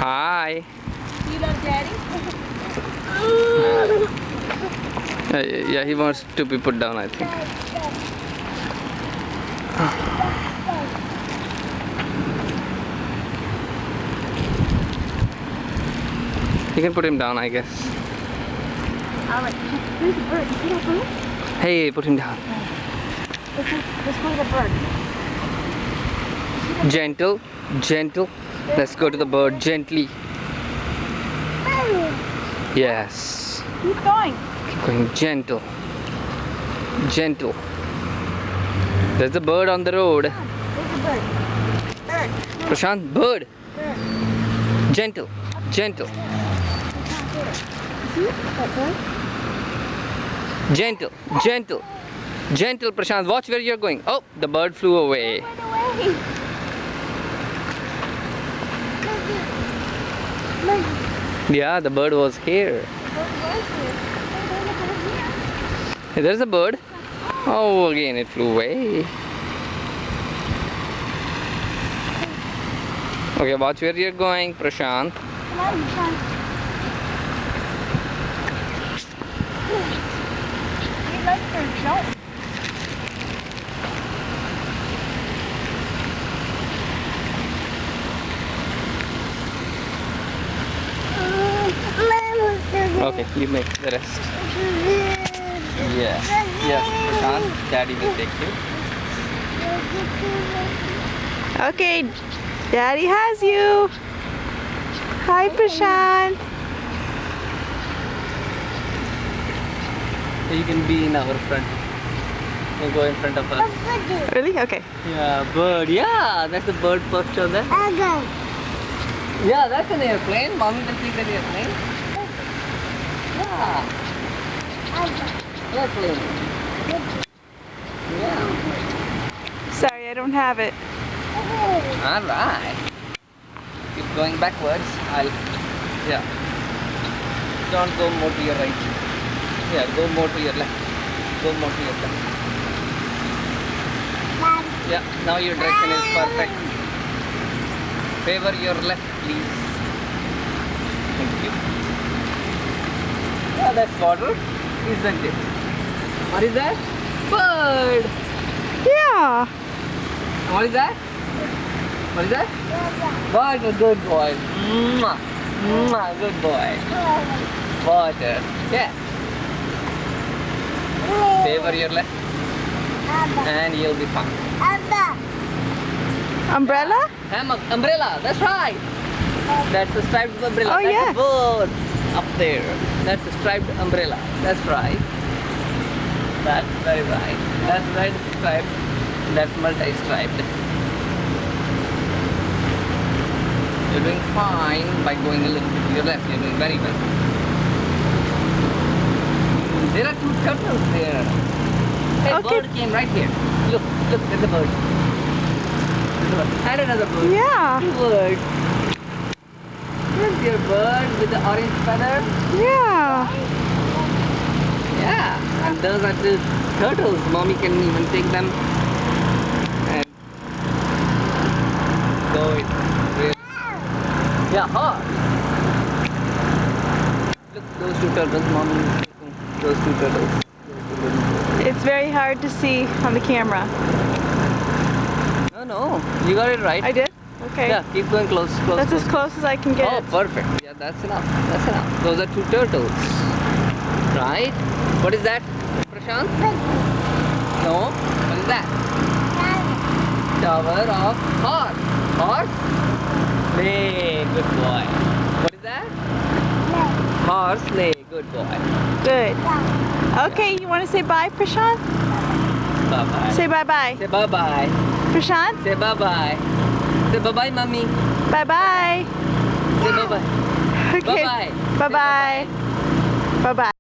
Hi. You love Daddy? Yeah, he wants to be put down, I think. You can put him down, I guess. Alright, there's a bird. You see that bird? Hey, put him down. Let's go to the bird. Gentle, gentle. Let's go to the bird gently. Yes. Keep going. Keep going, gentle. Gentle. There's a bird on the road. There's a bird. Bird. Prashanth, bird. Bird. Gentle, gentle. See that bird? Gentle, gentle. Gentle, Prashanth. Watch where you're going. Oh, the bird flew away. It went away. Look. Yeah, the bird was here. Bird was here. Hey, there's a bird. Oh, again it flew away. Okay, watch where you're going, Prashanth. Come on, Prashanth. You like birds, don't you? Okay, you make the rest. Yeah. Yes, Prashanth, Daddy will take you. Okay, Daddy has you. Hi, Prashanth. You can be in our front. You go in front of us. Really? Okay. Yeah, bird. Yeah, that's a bird perched on there. Yeah, that's an airplane. Mommy can see that airplane. Yeah. Airplane. Yeah. Sorry, I don't have it. Alright. Keep going backwards. Yeah. Don't go more to your right. Yeah, go more to your left. Go more to your left. Yeah, now your direction is perfect. Favor your left, please. Thank you. Yeah, that's water, isn't it? What is that? Bird. Yeah. What is that? What is that? Water, good boy. Mwah. Mwah, good boy. Water. Yes. Favor your left and you'll be fine. Umbrella? Umbrella, that's right. That's a striped umbrella. Oh, That's yes. a bird up there. That's a striped umbrella. That's right. That's very right. That's red striped. That's multi-striped. You're doing fine by going a little bit to your left. You're doing very well. There are two turtles there. Hey, Okay. bird came right here. Look, look, there's a bird. There's a bird. And another bird. Yeah. Two birds. Here's your bird with the orange feather. Yeah. Yeah. And those are the turtles. Mommy can even take them and go it. Yeah, horse. Look, those two turtles, Mommy. Those two turtles. It's very hard to see on the camera. No, you got it right. I did? Okay. Yeah, keep going close, close. That's close. as close as I can get Oh, it. perfect. Yeah, that's enough. That's enough. Those are two turtles. Right? What is that, Prashanth? No? What is that? Tower of horse. Horse? Sleigh. Good boy. What is that? Horse, sleigh. Good boy. Good. Okay, you want to say bye, Prashanth? Bye-bye. Say bye-bye. Say bye-bye. Prashanth? Say bye-bye. Say bye-bye, mommy. Bye-bye. Say bye-bye. Okay. Bye-bye. Say Bye-bye. Bye-bye.